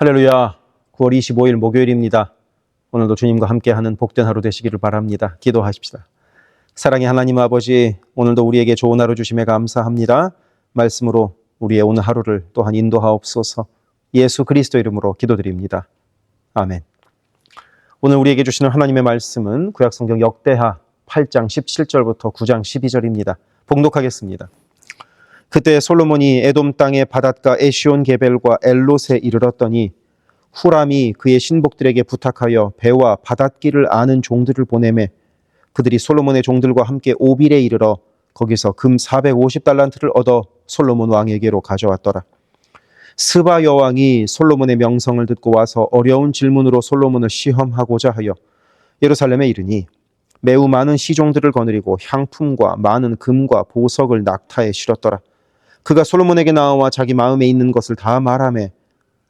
할렐루야. 9월 25일 목요일입니다. 오늘도 주님과 함께하는 복된 하루 되시기를 바랍니다. 기도하십시다. 사랑의 하나님 아버지, 오늘도 우리에게 좋은 하루 주심에 감사합니다. 말씀으로 우리의 오늘 하루를 또한 인도하옵소서. 예수 그리스도 이름으로 기도드립니다. 아멘. 오늘 우리에게 주시는 하나님의 말씀은 구약성경 역대하 8장 17절부터 9장 12절입니다. 봉독하겠습니다. 그때 솔로몬이 에돔 땅의 바닷가 에시온 게벨과 엘롯에 이르렀더니 후람이 그의 신복들에게 부탁하여 배와 바닷길을 아는 종들을 보내매 그들이 솔로몬의 종들과 함께 오빌에 이르러 거기서 금 450달란트를 얻어 솔로몬 왕에게로 가져왔더라. 스바 여왕이 솔로몬의 명성을 듣고 와서 어려운 질문으로 솔로몬을 시험하고자 하여 예루살렘에 이르니 매우 많은 시종들을 거느리고 향품과 많은 금과 보석을 낙타에 실었더라. 그가 솔로몬에게 나와 자기 마음에 있는 것을 다 말하매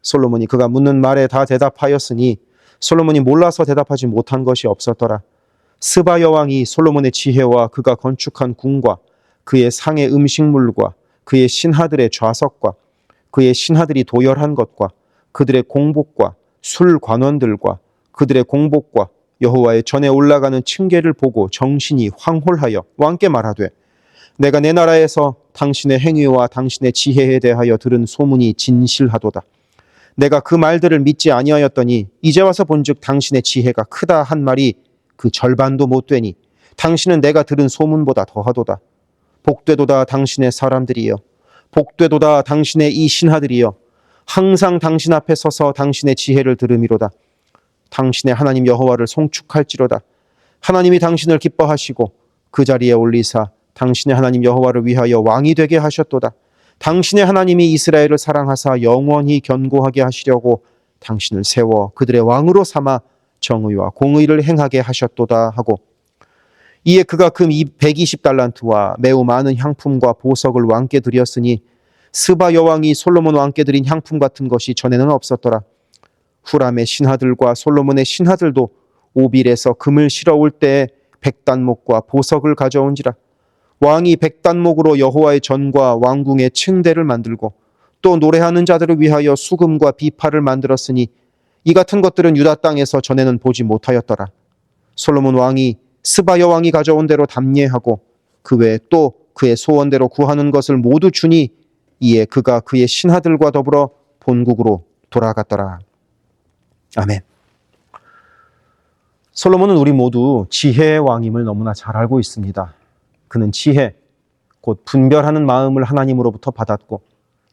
솔로몬이 그가 묻는 말에 다 대답하였으니 솔로몬이 몰라서 대답하지 못한 것이 없었더라. 스바 여왕이 솔로몬의 지혜와 그가 건축한 궁과 그의 상의 음식물과 그의 신하들의 좌석과 그의 신하들이 도열한 것과 그들의 공복과 술 관원들과 그들의 공복과 여호와의 전에 올라가는 층계를 보고 정신이 황홀하여 왕께 말하되 내가 내 나라에서 당신의 행위와 당신의 지혜에 대하여 들은 소문이 진실하도다. 내가 그 말들을 믿지 아니하였더니 이제 와서 본즉 당신의 지혜가 크다 한 말이 그 절반도 못 되니 당신은 내가 들은 소문보다 더하도다. 복되도다 당신의 사람들이여, 복되도다 당신의 이 신하들이여, 항상 당신 앞에 서서 당신의 지혜를 들음이로다. 당신의 하나님 여호와를 송축할지로다. 하나님이 당신을 기뻐하시고 그 자리에 올리사 당신의 하나님 여호와를 위하여 왕이 되게 하셨도다. 당신의 하나님이 이스라엘을 사랑하사 영원히 견고하게 하시려고 당신을 세워 그들의 왕으로 삼아 정의와 공의를 행하게 하셨도다 하고 이에 그가 금 120달란트와 매우 많은 향품과 보석을 왕께 드렸으니 스바 여왕이 솔로몬 왕께 드린 향품 같은 것이 전에는 없었더라. 후람의 신하들과 솔로몬의 신하들도 오빌에서 금을 실어올 때에 백단목과 보석을 가져온지라. 왕이 백단목으로 여호와의 전과 왕궁의 층대를 만들고 또 노래하는 자들을 위하여 수금과 비파를 만들었으니 이 같은 것들은 유다 땅에서 전에는 보지 못하였더라. 솔로몬 왕이 스바 여왕이 가져온 대로 담례하고 그 외에 또 그의 소원대로 구하는 것을 모두 주니 이에 그가 그의 신하들과 더불어 본국으로 돌아갔더라. 아멘. 솔로몬은 우리 모두 지혜의 왕임을 너무나 잘 알고 있습니다. 그는 지혜, 곧 분별하는 마음을 하나님으로부터 받았고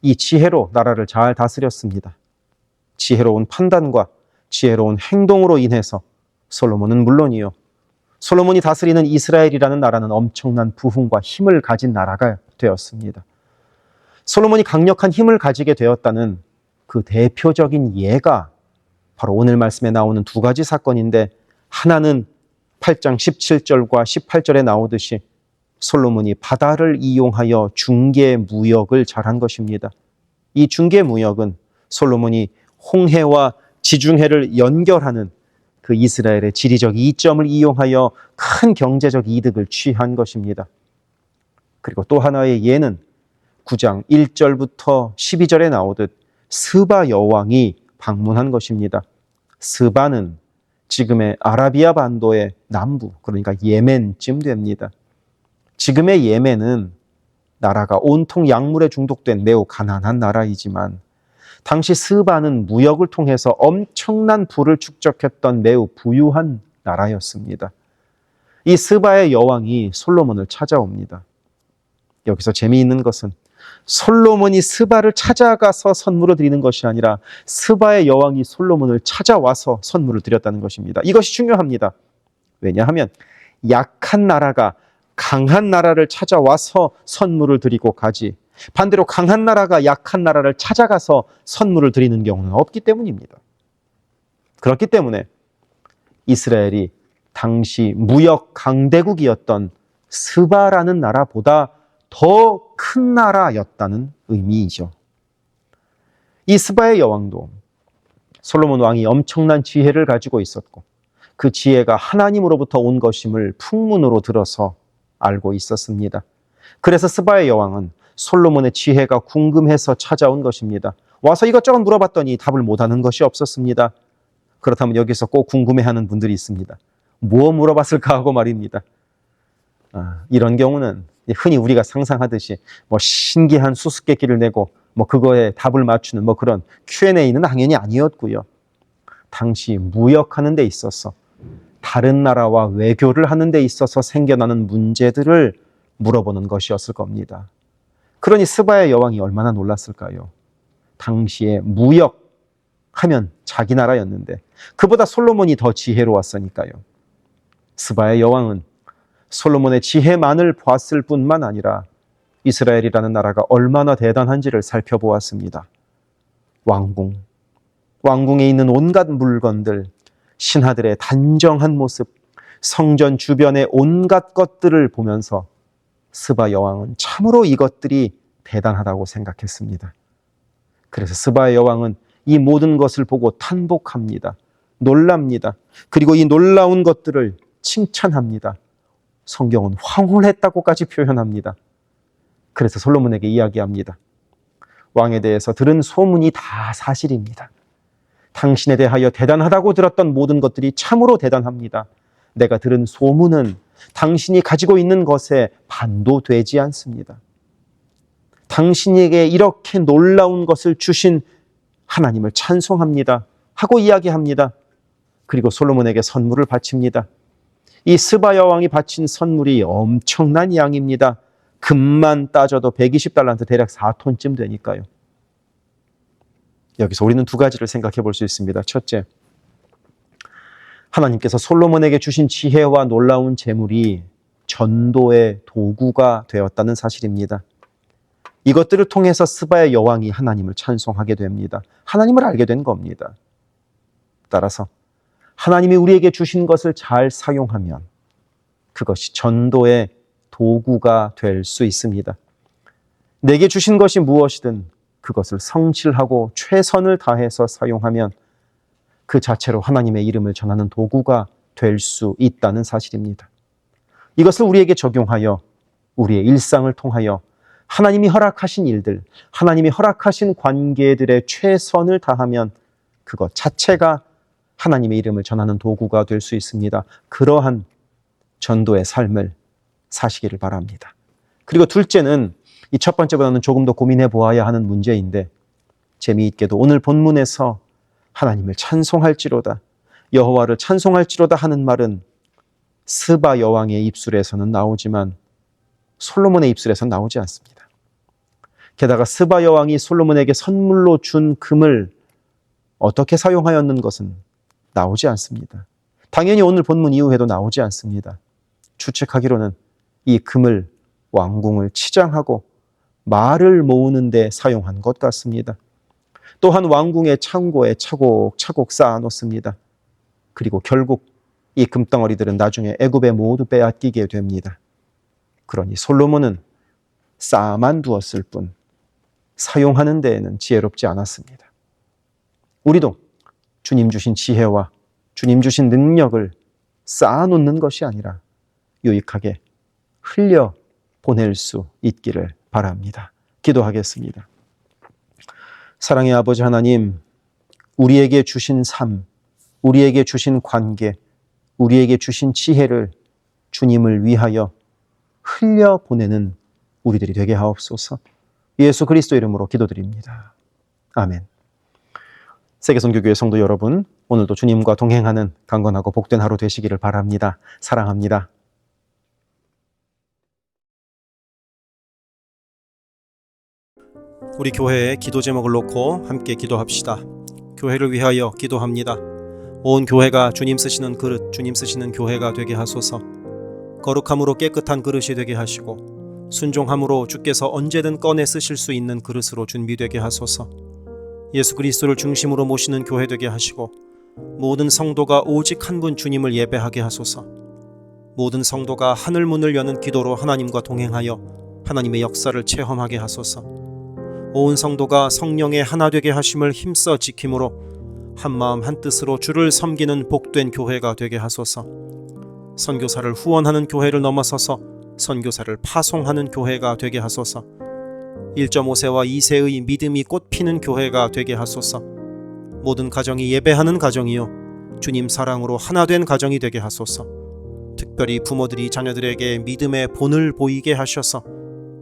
이 지혜로 나라를 잘 다스렸습니다. 지혜로운 판단과 지혜로운 행동으로 인해서 솔로몬은 물론이요, 솔로몬이 다스리는 이스라엘이라는 나라는 엄청난 부흥과 힘을 가진 나라가 되었습니다. 솔로몬이 강력한 힘을 가지게 되었다는 그 대표적인 예가 바로 오늘 말씀에 나오는 두 가지 사건인데, 하나는 8장 17절과 18절에 나오듯이 솔로몬이 바다를 이용하여 중개 무역을 잘한 것입니다. 이 중개 무역은 솔로몬이 홍해와 지중해를 연결하는 그 이스라엘의 지리적 이점을 이용하여 큰 경제적 이득을 취한 것입니다. 그리고 또 하나의 예는 9장 1절부터 12절에 나오듯 스바 여왕이 방문한 것입니다. 스바는 지금의 아라비아 반도의 남부, 그러니까 예멘쯤 됩니다. 지금의 예멘은 나라가 온통 약물에 중독된 매우 가난한 나라이지만 당시 스바는 무역을 통해서 엄청난 부를 축적했던 매우 부유한 나라였습니다. 이 스바의 여왕이 솔로몬을 찾아옵니다. 여기서 재미있는 것은 솔로몬이 스바를 찾아가서 선물을 드리는 것이 아니라 스바의 여왕이 솔로몬을 찾아와서 선물을 드렸다는 것입니다. 이것이 중요합니다. 왜냐하면 약한 나라가 강한 나라를 찾아와서 선물을 드리고 가지, 반대로 강한 나라가 약한 나라를 찾아가서 선물을 드리는 경우는 없기 때문입니다. 그렇기 때문에 이스라엘이 당시 무역 강대국이었던 스바라는 나라보다 더 큰 나라였다는 의미이죠. 이 스바의 여왕도 솔로몬 왕이 엄청난 지혜를 가지고 있었고 그 지혜가 하나님으로부터 온 것임을 풍문으로 들어서 알고 있었습니다. 그래서 스바의 여왕은 솔로몬의 지혜가 궁금해서 찾아온 것입니다. 와서 이것저것 물어봤더니 답을 못하는 것이 없었습니다. 그렇다면 여기서 꼭 궁금해하는 분들이 있습니다. 뭐 물어봤을까 하고 말입니다. 이런 경우는 흔히 우리가 상상하듯이 뭐 신기한 수수께끼를 내고 뭐 그거에 답을 맞추는 뭐 그런 Q&A는 당연히 아니었고요. 당시 무역하는 데 있어서 다른 나라와 외교를 하는 데 있어서 생겨나는 문제들을 물어보는 것이었을 겁니다. 그러니 스바야 여왕이 얼마나 놀랐을까요? 당시에 무역하면 자기 나라였는데 그보다 솔로몬이 더 지혜로웠으니까요. 스바야 여왕은 솔로몬의 지혜만을 보았을 뿐만 아니라 이스라엘이라는 나라가 얼마나 대단한지를 살펴보았습니다. 왕궁에 있는 온갖 물건들, 신하들의 단정한 모습, 성전 주변의 온갖 것들을 보면서 스바 여왕은 참으로 이것들이 대단하다고 생각했습니다. 그래서 스바 여왕은 이 모든 것을 보고 탄복합니다. 놀랍니다. 그리고 이 놀라운 것들을 칭찬합니다. 성경은 황홀했다고까지 표현합니다. 그래서 솔로몬에게 이야기합니다. 왕에 대해서 들은 소문이 다 사실입니다. 당신에 대하여 대단하다고 들었던 모든 것들이 참으로 대단합니다. 내가 들은 소문은 당신이 가지고 있는 것에 반도 되지 않습니다. 당신에게 이렇게 놀라운 것을 주신 하나님을 찬송합니다. 하고 이야기합니다. 그리고 솔로몬에게 선물을 바칩니다. 이 스바 여왕이 바친 선물이 엄청난 양입니다. 금만 따져도 120달란트 대략 4톤쯤 되니까요. 여기서 우리는 두 가지를 생각해 볼 수 있습니다. 첫째, 하나님께서 솔로몬에게 주신 지혜와 놀라운 재물이 전도의 도구가 되었다는 사실입니다. 이것들을 통해서 스바야 여왕이 하나님을 찬송하게 됩니다. 하나님을 알게 된 겁니다. 따라서 하나님이 우리에게 주신 것을 잘 사용하면 그것이 전도의 도구가 될 수 있습니다. 내게 주신 것이 무엇이든 그것을 성실하고 최선을 다해서 사용하면 그 자체로 하나님의 이름을 전하는 도구가 될 수 있다는 사실입니다. 이것을 우리에게 적용하여 우리의 일상을 통하여 하나님이 허락하신 일들, 하나님이 허락하신 관계들의 최선을 다하면 그것 자체가 하나님의 이름을 전하는 도구가 될 수 있습니다. 그러한 전도의 삶을 사시기를 바랍니다. 그리고 둘째는 이 첫 번째보다는 조금 더 고민해 보아야 하는 문제인데 재미있게도 오늘 본문에서 하나님을 찬송할지로다, 여호와를 찬송할지로다 하는 말은 스바 여왕의 입술에서는 나오지만 솔로몬의 입술에서는 나오지 않습니다. 게다가 스바 여왕이 솔로몬에게 선물로 준 금을 어떻게 사용하였는 것은 나오지 않습니다. 당연히 오늘 본문 이후에도 나오지 않습니다. 추측하기로는 이 금을 왕궁을 치장하고 말을 모으는 데 사용한 것 같습니다. 또한 왕궁의 창고에 차곡차곡 쌓아놓습니다. 그리고 결국 이 금덩어리들은 나중에 애굽에 모두 빼앗기게 됩니다. 그러니 솔로몬은 쌓아만 두었을 뿐 사용하는 데에는 지혜롭지 않았습니다. 우리도 주님 주신 지혜와 주님 주신 능력을 쌓아놓는 것이 아니라 유익하게 흘려 보낼 수 있기를 바랍니다. 기도하겠습니다. 사랑의 아버지 하나님, 우리에게 주신 삶, 우리에게 주신 관계, 우리에게 주신 지혜를 주님을 위하여 흘려 보내는 우리들이 되게 하옵소서. 예수 그리스도 이름으로 기도드립니다. 아멘. 세계선교교회 성도 여러분, 오늘도 주님과 동행하는 강건하고 복된 하루 되시기를 바랍니다. 사랑합니다. 우리 교회에 기도 제목을 놓고 함께 기도합시다. 교회를 위하여 기도합니다. 온 교회가 주님 쓰시는 그릇, 주님 쓰시는 교회가 되게 하소서. 거룩함으로 깨끗한 그릇이 되게 하시고 순종함으로 주께서 언제든 꺼내 쓰실 수 있는 그릇으로 준비되게 하소서. 예수 그리스도를 중심으로 모시는 교회 되게 하시고 모든 성도가 오직 한 분 주님을 예배하게 하소서. 모든 성도가 하늘문을 여는 기도로 하나님과 동행하여 하나님의 역사를 체험하게 하소서. 온 성도가 성령의 하나 되게 하심을 힘써 지킴으로 한마음 한뜻으로 주를 섬기는 복된 교회가 되게 하소서. 선교사를 후원하는 교회를 넘어서서 선교사를 파송하는 교회가 되게 하소서. 1.5세와 2세의 믿음이 꽃피는 교회가 되게 하소서. 모든 가정이 예배하는 가정이요 주님 사랑으로 하나 된 가정이 되게 하소서. 특별히 부모들이 자녀들에게 믿음의 본을 보이게 하셔서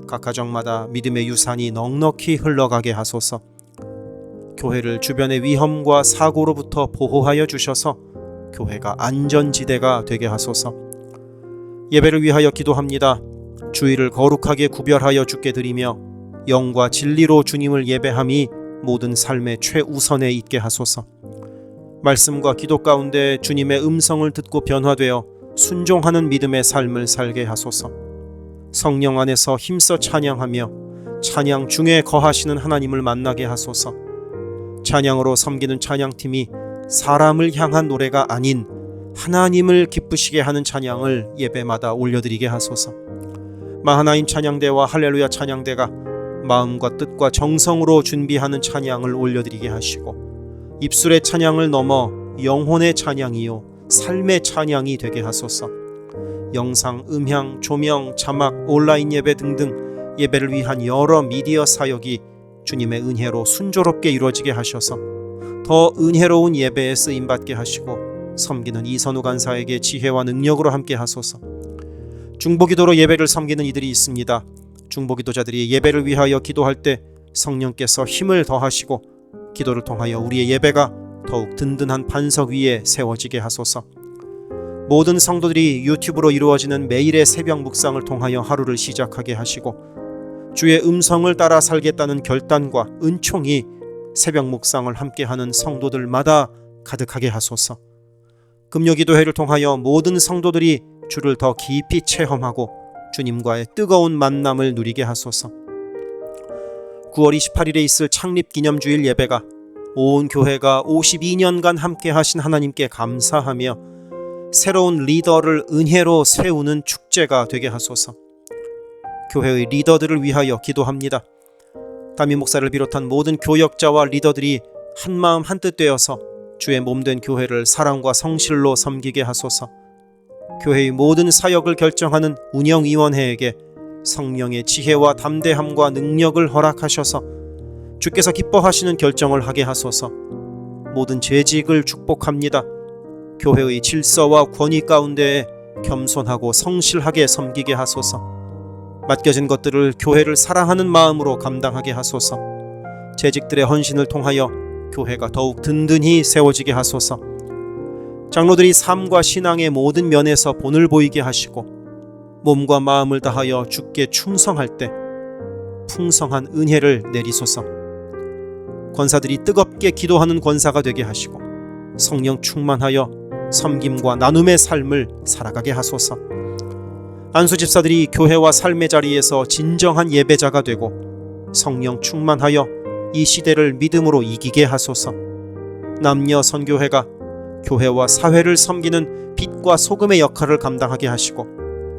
각 가정마다 믿음의 유산이 넉넉히 흘러가게 하소서. 교회를 주변의 위험과 사고로부터 보호하여 주셔서 교회가 안전지대가 되게 하소서. 예배를 위하여 기도합니다. 주일을 거룩하게 구별하여 주께 드리며 영과 진리로 주님을 예배함이 모든 삶의 최우선에 있게 하소서. 말씀과 기도 가운데 주님의 음성을 듣고 변화되어 순종하는 믿음의 삶을 살게 하소서. 성령 안에서 힘써 찬양하며 찬양 중에 거하시는 하나님을 만나게 하소서. 찬양으로 섬기는 찬양팀이 사람을 향한 노래가 아닌 하나님을 기쁘시게 하는 찬양을 예배마다 올려드리게 하소서. 마하나임 찬양대와 할렐루야 찬양대가 마음과 뜻과 정성으로 준비하는 찬양을 올려드리게 하시고 입술의 찬양을 넘어 영혼의 찬양이요 삶의 찬양이 되게 하소서. 영상, 음향, 조명, 자막, 온라인 예배 등등 예배를 위한 여러 미디어 사역이 주님의 은혜로 순조롭게 이루어지게 하셔서 더 은혜로운 예배에 쓰임받게 하시고 섬기는 이선우 간사에게 지혜와 능력으로 함께 하소서. 중보기도로 예배를 섬기는 이들이 있습니다. 중보기도자들이 예배를 위하여 기도할 때 성령께서 힘을 더하시고 기도를 통하여 우리의 예배가 더욱 든든한 반석 위에 세워지게 하소서. 모든 성도들이 유튜브로 이루어지는 매일의 새벽 묵상을 통하여 하루를 시작하게 하시고 주의 음성을 따라 살겠다는 결단과 은총이 새벽 묵상을 함께하는 성도들마다 가득하게 하소서. 금요기도회를 통하여 모든 성도들이 주를 더 깊이 체험하고 주님과의 뜨거운 만남을 누리게 하소서. 9월 28일에 있을 창립기념주일 예배가 온 교회가 52년간 함께 하신 하나님께 감사하며 새로운 리더를 은혜로 세우는 축제가 되게 하소서. 교회의 리더들을 위하여 기도합니다. 담임 목사를 비롯한 모든 교역자와 리더들이 한마음 한뜻 되어서 주의 몸된 교회를 사랑과 성실로 섬기게 하소서. 교회의 모든 사역을 결정하는 운영위원회에게 성령의 지혜와 담대함과 능력을 허락하셔서 주께서 기뻐하시는 결정을 하게 하소서. 모든 재직을 축복합니다. 교회의 질서와 권위 가운데에 겸손하고 성실하게 섬기게 하소서. 맡겨진 것들을 교회를 사랑하는 마음으로 감당하게 하소서. 재직들의 헌신을 통하여 교회가 더욱 든든히 세워지게 하소서. 장로들이 삶과 신앙의 모든 면에서 본을 보이게 하시고 몸과 마음을 다하여 주께 충성할 때 풍성한 은혜를 내리소서. 권사들이 뜨겁게 기도하는 권사가 되게 하시고 성령 충만하여 섬김과 나눔의 삶을 살아가게 하소서. 안수 집사들이 교회와 삶의 자리에서 진정한 예배자가 되고 성령 충만하여 이 시대를 믿음으로 이기게 하소서. 남녀 선교회가 교회와 사회를 섬기는 빛과 소금의 역할을 감당하게 하시고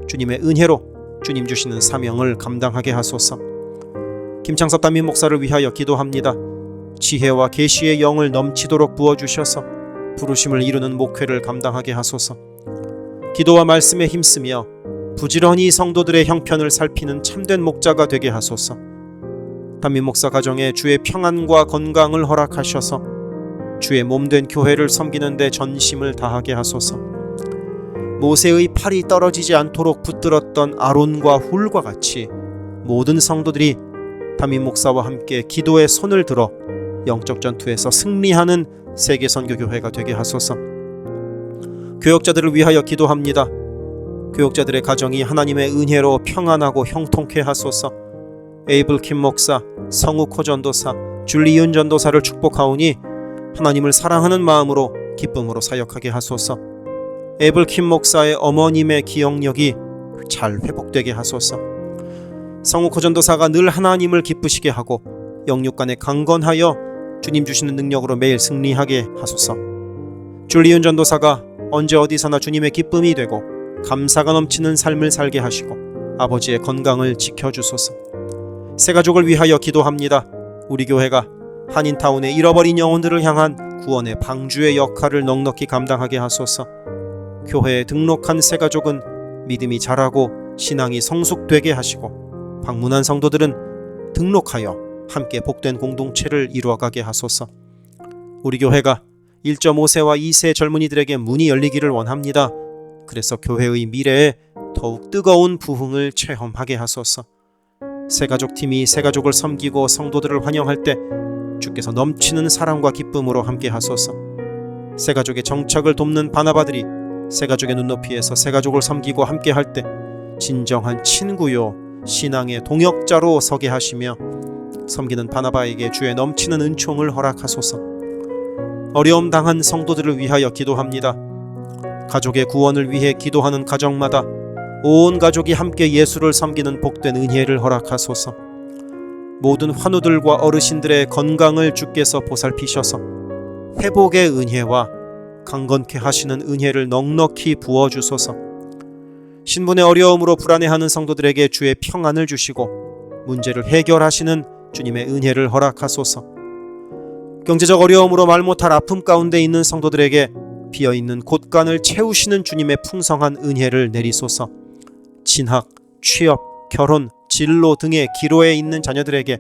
주님의 은혜로 주님 주시는 사명을 감당하게 하소서. 김창섭 담임 목사를 위하여 기도합니다. 지혜와 계시의 영을 넘치도록 부어주셔서 부르심을 이루는 목회를 감당하게 하소서. 기도와 말씀에 힘쓰며 부지런히 성도들의 형편을 살피는 참된 목자가 되게 하소서. 담임 목사 가정에 주의 평안과 건강을 허락하셔서 주의 몸된 교회를 섬기는 데 전심을 다하게 하소서. 모세의 팔이 떨어지지 않도록 붙들었던 아론과 훌과 같이 모든 성도들이 담임 목사와 함께 기도의 손을 들어 영적 전투에서 승리하는 세계 선교교회가 되게 하소서. 교역자들을 위하여 기도합니다. 교역자들의 가정이 하나님의 은혜로 평안하고 형통케 하소서. 에이블 킴 목사, 성욱 호 전도사, 줄리윤 전도사를 축복하오니 하나님을 사랑하는 마음으로 기쁨으로 사역하게 하소서. 에이블 킴 목사의 어머님의 기억력이 잘 회복되게 하소서. 성욱 호 전도사가 늘 하나님을 기쁘시게 하고 영육간에 강건하여 주님 주시는 능력으로 매일 승리하게 하소서. 줄리윤 전도사가 언제 어디서나 주님의 기쁨이 되고 감사가 넘치는 삶을 살게 하시고 아버지의 건강을 지켜주소서. 새 가족을 위하여 기도합니다. 우리 교회가 한인타운의 잃어버린 영혼들을 향한 구원의 방주의 역할을 넉넉히 감당하게 하소서. 교회에 등록한 새 가족은 믿음이 자라고 신앙이 성숙되게 하시고 방문한 성도들은 등록하여 함께 복된 공동체를 이루어가게 하소서. 우리 교회가 1.5세와 2세 젊은이들에게 문이 열리기를 원합니다. 그래서 교회의 미래에 더욱 뜨거운 부흥을 체험하게 하소서. 새가족팀이 새가족을 섬기고 성도들을 환영할 때 주께서 넘치는 사랑과 기쁨으로 함께 하소서. 새가족의 정착을 돕는 바나바들이 새가족의 눈높이에서 새가족을 섬기고 함께 할 때 진정한 친구요 신앙의 동역자로 서게 하시며 섬기는 바나바에게 주의 넘치는 은총을 허락하소서. 어려움 당한 성도들을 위하여 기도합니다. 가족의 구원을 위해 기도하는 가정마다 온 가족이 함께 예수를 섬기는 복된 은혜를 허락하소서. 모든 환우들과 어르신들의 건강을 주께서 보살피셔서 회복의 은혜와 강건케 하시는 은혜를 넉넉히 부어주소서. 신분의 어려움으로 불안해하는 성도들에게 주의 평안을 주시고 문제를 해결하시는 주님의 은혜를 허락하소서. 경제적 어려움으로 말 못할 아픔 가운데 있는 성도들에게 비어있는 곳간을 채우시는 주님의 풍성한 은혜를 내리소서. 진학, 취업, 결혼, 진로 등의 기로에 있는 자녀들에게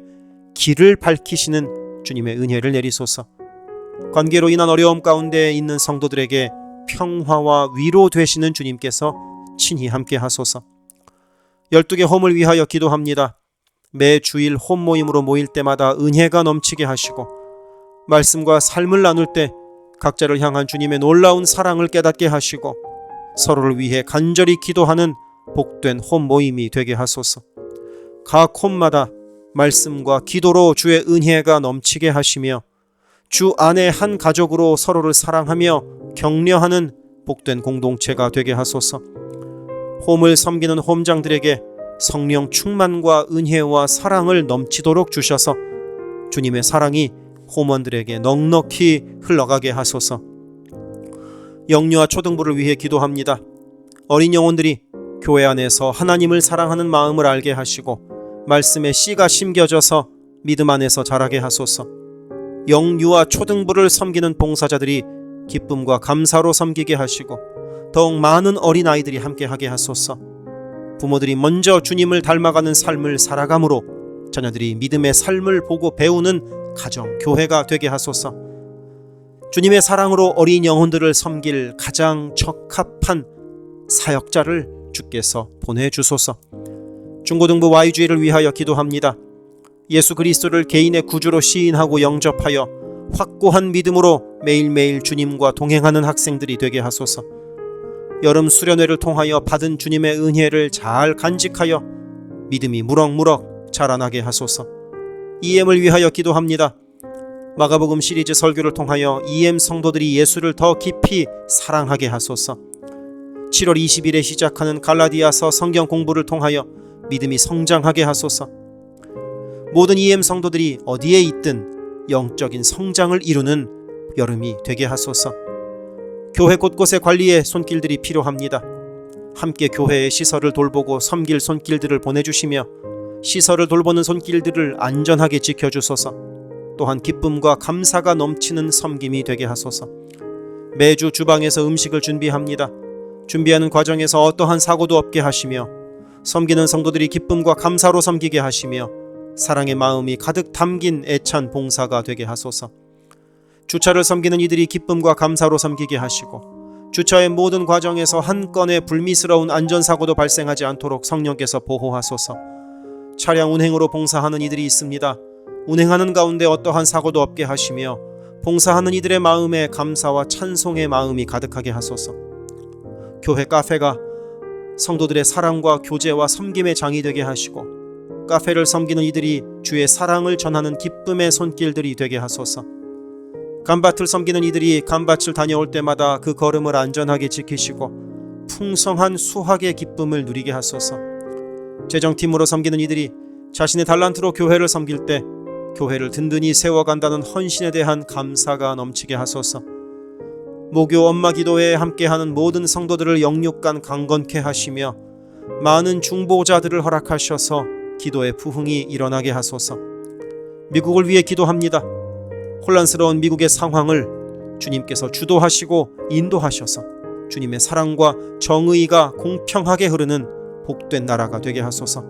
길을 밝히시는 주님의 은혜를 내리소서. 관계로 인한 어려움 가운데 있는 성도들에게 평화와 위로 되시는 주님께서 친히 함께 하소서. 12개 홈을 위하여 기도합니다. 매 주일 홈 모임으로 모일 때마다 은혜가 넘치게 하시고 말씀과 삶을 나눌 때 각자를 향한 주님의 놀라운 사랑을 깨닫게 하시고 서로를 위해 간절히 기도하는 복된 홈 모임이 되게 하소서. 각 홈마다 말씀과 기도로 주의 은혜가 넘치게 하시며 주 안에 한 가족으로 서로를 사랑하며 격려하는 복된 공동체가 되게 하소서. 홈을 섬기는 홈장들에게 성령 충만과 은혜와 사랑을 넘치도록 주셔서 주님의 사랑이 홈원들에게 넉넉히 흘러가게 하소서. 영유아 초등부를 위해 기도합니다. 어린 영혼들이 교회 안에서 하나님을 사랑하는 마음을 알게 하시고 말씀의 씨가 심겨져서 믿음 안에서 자라게 하소서. 영유아 초등부를 섬기는 봉사자들이 기쁨과 감사로 섬기게 하시고 더욱 많은 어린아이들이 함께하게 하소서. 부모들이 먼저 주님을 닮아가는 삶을 살아감으로 자녀들이 믿음의 삶을 보고 배우는 가정, 교회가 되게 하소서. 주님의 사랑으로 어린 영혼들을 섬길 가장 적합한 사역자를 주께서 보내주소서. 중고등부 Y주일을 위하여 기도합니다. 예수 그리스도를 개인의 구주로 시인하고 영접하여 확고한 믿음으로 매일매일 주님과 동행하는 학생들이 되게 하소서. 여름 수련회를 통하여 받은 주님의 은혜를 잘 간직하여 믿음이 무럭무럭 자라나게 하소서. EM을 위하여 기도합니다. 마가복음 시리즈 설교를 통하여 EM 성도들이 예수를 더 깊이 사랑하게 하소서. 7월 20일에 시작하는 갈라디아서 성경 공부를 통하여 믿음이 성장하게 하소서. 모든 EM 성도들이 어디에 있든 영적인 성장을 이루는 여름이 되게 하소서. 교회 곳곳의 관리에 손길들이 필요합니다. 함께 교회의 시설을 돌보고 섬길 손길들을 보내주시며 시설을 돌보는 손길들을 안전하게 지켜주소서. 또한 기쁨과 감사가 넘치는 섬김이 되게 하소서. 매주 주방에서 음식을 준비합니다. 준비하는 과정에서 어떠한 사고도 없게 하시며 섬기는 성도들이 기쁨과 감사로 섬기게 하시며 사랑의 마음이 가득 담긴 애찬 봉사가 되게 하소서. 주차를 섬기는 이들이 기쁨과 감사로 섬기게 하시고 주차의 모든 과정에서 한 건의 불미스러운 안전사고도 발생하지 않도록 성령께서 보호하소서. 차량 운행으로 봉사하는 이들이 있습니다. 운행하는 가운데 어떠한 사고도 없게 하시며 봉사하는 이들의 마음에 감사와 찬송의 마음이 가득하게 하소서. 교회 카페가 성도들의 사랑과 교제와 섬김의 장이 되게 하시고 카페를 섬기는 이들이 주의 사랑을 전하는 기쁨의 손길들이 되게 하소서. 감밭을 섬기는 이들이 감밭을 다녀올 때마다 그 걸음을 안전하게 지키시고 풍성한 수확의 기쁨을 누리게 하소서. 재정팀으로 섬기는 이들이 자신의 달란트로 교회를 섬길 때 교회를 든든히 세워간다는 헌신에 대한 감사가 넘치게 하소서. 모교 엄마 기도회에 함께하는 모든 성도들을 영육간 강건케 하시며 많은 중보자들을 허락하셔서 기도의 부흥이 일어나게 하소서. 미국을 위해 기도합니다. 혼란스러운 미국의 상황을 주님께서 주도하시고 인도하셔서 주님의 사랑과 정의가 공평하게 흐르는 복된 나라가 되게 하소서.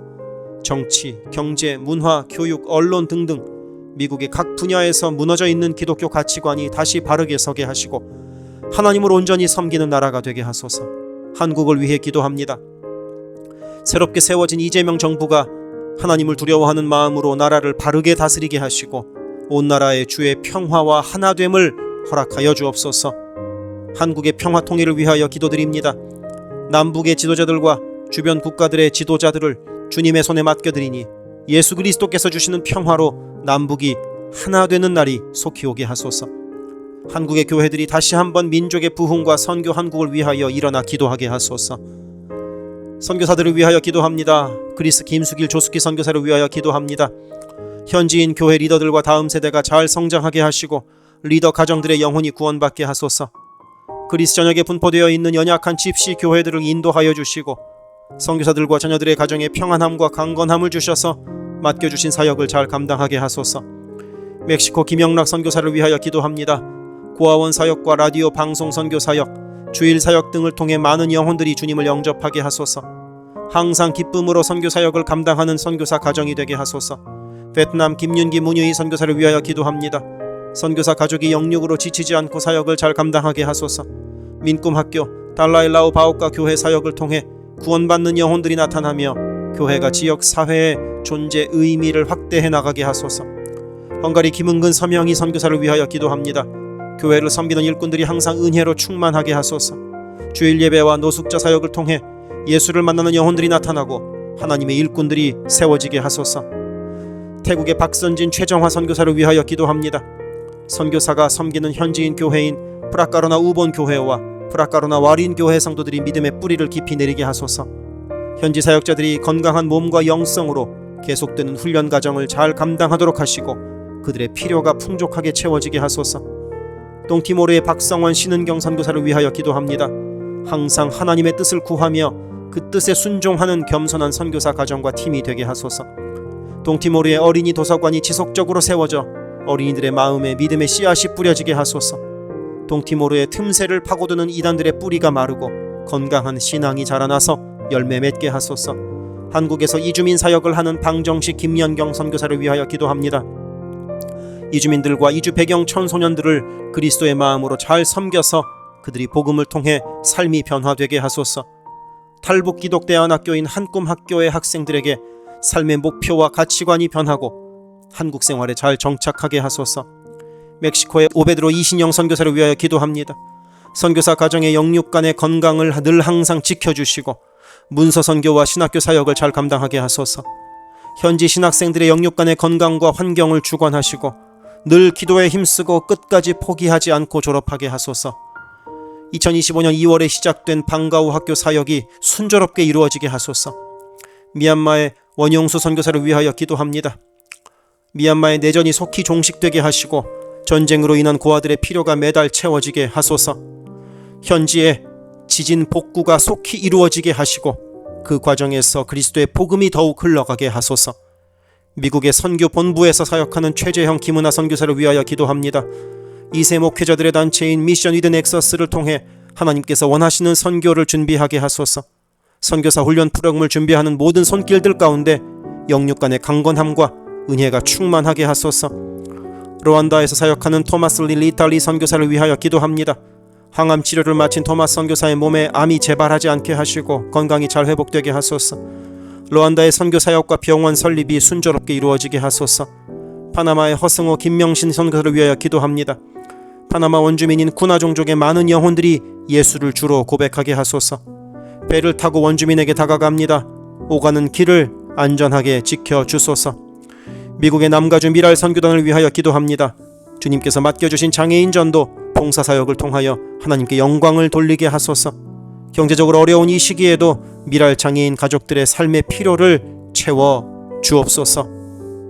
정치, 경제, 문화, 교육, 언론 등등 미국의 각 분야에서 무너져 있는 기독교 가치관이 다시 바르게 서게 하시고 하나님을 온전히 섬기는 나라가 되게 하소서. 한국을 위해 기도합니다. 새롭게 세워진 이재명 정부가 하나님을 두려워하는 마음으로 나라를 바르게 다스리게 하시고 온 나라의 주의 평화와 하나됨을 허락하여 주옵소서. 한국의 평화 통일을 위하여 기도드립니다. 남북의 지도자들과 주변 국가들의 지도자들을 주님의 손에 맡겨드리니 예수 그리스도께서 주시는 평화로 남북이 하나 되는 날이 속히 오게 하소서. 한국의 교회들이 다시 한번 민족의 부흥과 선교 한국을 위하여 일어나 기도하게 하소서. 선교사들을 위하여 기도합니다. 그리스 김수길 조숙희 선교사를 위하여 기도합니다. 현지인 교회 리더들과 다음 세대가 잘 성장하게 하시고 리더 가정들의 영혼이 구원받게 하소서. 그리스 전역에 분포되어 있는 연약한 집시 교회들을 인도하여 주시고 선교사들과 자녀들의 가정에 평안함과 강건함을 주셔서 맡겨주신 사역을 잘 감당하게 하소서. 멕시코 김영락 선교사를 위하여 기도합니다. 고아원 사역과 라디오 방송 선교 사역, 주일 사역 등을 통해 많은 영혼들이 주님을 영접하게 하소서. 항상 기쁨으로 선교 사역을 감당하는 선교사 가정이 되게 하소서. 베트남 김윤기 문유희 선교사를 위하여 기도합니다. 선교사 가족이 영육으로 지치지 않고 사역을 잘 감당하게 하소서. 민꿈학교, 달라일라오 바오카 교회 사역을 통해 구원받는 영혼들이 나타나며 교회가 지역 사회의 존재 의미를 확대해 나가게 하소서. 헝가리 김은근 서명희 선교사를 위하여 기도합니다. 교회를 섬기는 일꾼들이 항상 은혜로 충만하게 하소서. 주일 예배와 노숙자 사역을 통해 예수를 만나는 영혼들이 나타나고 하나님의 일꾼들이 세워지게 하소서. 태국의 박선진 최정화 선교사를 위하여 기도합니다. 선교사가 섬기는 현지인 교회인 프라카로나 우본 교회와 프라카로나 와린 교회 성도들이 믿음의 뿌리를 깊이 내리게 하소서. 현지 사역자들이 건강한 몸과 영성으로 계속되는 훈련 과정을 잘 감당하도록 하시고 그들의 필요가 풍족하게 채워지게 하소서. 동티모르의 박성원 신은경 선교사를 위하여 기도합니다. 항상 하나님의 뜻을 구하며 그 뜻에 순종하는 겸손한 선교사 가정과 팀이 되게 하소서. 동티모르의 어린이 도서관이 지속적으로 세워져 어린이들의 마음에 믿음의 씨앗이 뿌려지게 하소서. 동티모르의 틈새를 파고드는 이단들의 뿌리가 마르고 건강한 신앙이 자라나서 열매 맺게 하소서. 한국에서 이주민 사역을 하는 방정식 김연경 선교사를 위하여 기도합니다. 이주민들과 이주 배경 청소년들을 그리스도의 마음으로 잘 섬겨서 그들이 복음을 통해 삶이 변화되게 하소서. 탈북 기독대안학교인 한꿈학교의 학생들에게 삶의 목표와 가치관이 변하고 한국 생활에 잘 정착하게 하소서. 멕시코의 오베드로 이신영 선교사를 위하여 기도합니다. 선교사 가정의 영육 간의 건강을 늘 항상 지켜주시고 문서 선교와 신학교 사역을 잘 감당하게 하소서. 현지 신학생들의 영육 간의 건강과 환경을 주관하시고 늘 기도에 힘쓰고 끝까지 포기하지 않고 졸업하게 하소서. 2025년 2월에 시작된 방과후 학교 사역이 순조롭게 이루어지게 하소서. 미얀마의 원용수 선교사를 위하여 기도합니다. 미얀마의 내전이 속히 종식되게 하시고 전쟁으로 인한 고아들의 필요가 매달 채워지게 하소서. 현지에 지진 복구가 속히 이루어지게 하시고 그 과정에서 그리스도의 복음이 더욱 흘러가게 하소서. 미국의 선교 본부에서 사역하는 최재형 김은하 선교사를 위하여 기도합니다. 2세 목회자들의 단체인 미션 위드 넥서스를 통해 하나님께서 원하시는 선교를 준비하게 하소서. 선교사 훈련 프로그램을 준비하는 모든 손길들 가운데 영육 간의 강건함과 은혜가 충만하게 하소서. 루안다에서 사역하는 토마스 리탈리 선교사를 위하여 기도합니다. 항암 치료를 마친 토마스 선교사의 몸에 암이 재발하지 않게 하시고 건강이 잘 회복되게 하소서. 루안다의 선교 사역과 병원 설립이 순조롭게 이루어지게 하소서. 파나마의 허승호 김명신 선교사를 위하여 기도합니다. 파나마 원주민인 쿠나 종족의 많은 영혼들이 예수를 주로 고백하게 하소서. 배를 타고 원주민에게 다가갑니다. 오가는 길을 안전하게 지켜주소서. 미국의 남가주 미랄 선교단을 위하여 기도합니다. 주님께서 맡겨주신 장애인 전도 봉사사역을 통하여 하나님께 영광을 돌리게 하소서. 경제적으로 어려운 이 시기에도 미랄 장애인 가족들의 삶의 필요를 채워 주옵소서.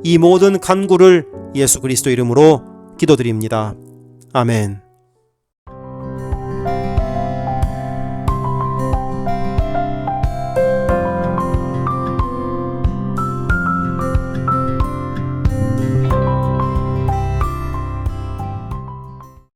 이 모든 간구를 예수 그리스도 이름으로 기도드립니다. 아멘.